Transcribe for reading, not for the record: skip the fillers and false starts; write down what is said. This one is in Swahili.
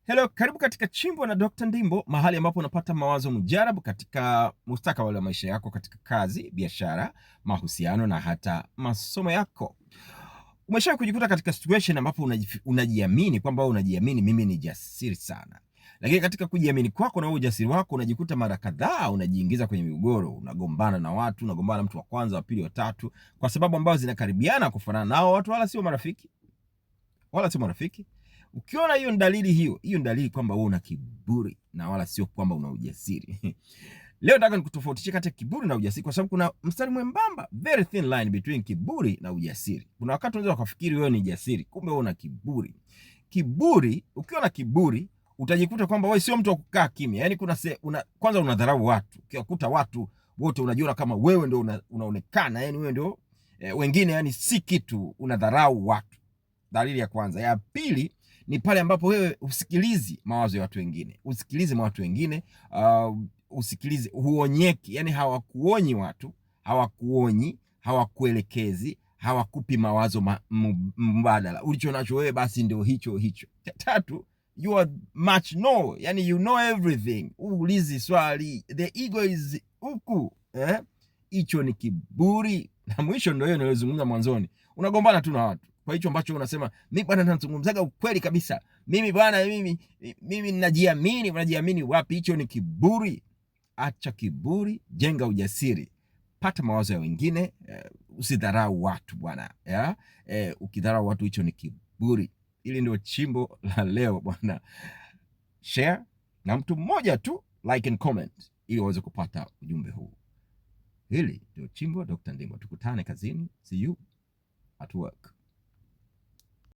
Hello, karibu katika Chimbo na Dr. Ndimbo, mahali ambapo unapata mawazo mujarabu katika mustakabali wa maisha yako, katika kazi, biashara, mahusiano na hata masomo yako. Umeshawahi kujikuta katika situation ambapo unajiamini kwamba unajiamini mimi ni jasiri sana. Lakini katika kujiamini kwako na ujasiri wako unajikuta mara kadhaa unajiingiza kwenye migogoro, unagombana na watu, unagombana mtu wa kwanza, wa pili, wa tatu, kwa sababu ambazo zinakaribiana kufanana nao watu, wala sio marafiki. Wala sio marafiki. Ukiona hiyo ni dalili, hiyo ni dalili kwamba wewe una kiburi na wala sio kwamba una ujasiri. Leo nataka nikutofautishe kati ya kiburi na ujasiri, kwa sababu kuna mstari mwembamba, very thin line between kiburi na ujasiri. Kuna wakati unaweza kufikiri wewe ni jasiri, kumbe wewe una kiburi. Kiburi, ukiwa na kiburi utajikuta kwamba wewe sio mtu wa kukaa kimya. Yaani kwanza unadharau watu. Ukiwakuta watu wote unajiona kama wewe ndio unaonekana, yani wewe ndio wengine, yani si kitu, unadharau watu. Dalili ya kwanza. Ya pili ni pale ambapo wewe usikilizi mawazo ya watu wengine. Usikilizi mawazo ya watu wengine, usikilizi, huonyeki. Yani hawakuonyi watu, hawakuonyi, hawakuelekezi, hawakupi mawazo mbadala. Ulicho nacho wewe basi ndio hicho. Tatu, you are much know, yani you know everything. Uulizi swali, the ego is huku. Hicho ni kiburi. Na mwisho ndio hiyo nilizungumza mwanzoni. Unagombana tu na watu. Kwa hicho ambacho unasema mimi bwana nazungumzaga ukweli kabisa. Mimi bwana mimi ninajiamini. Unajiamini wapi? Hicho ni kiburi. Acha kiburi, jenga ujasiri. Pata mawazo ya wengine, usidharau watu bwana. Ukidharau watu hicho ni kiburi. Hili ndio chimbo la leo bwana. Share na mtu mmoja tu, like and comment ili uweze kupata ujumbe huu. Hili ndio Chimbo Dr. Ndimbo. Tukutane kazini. See you at work.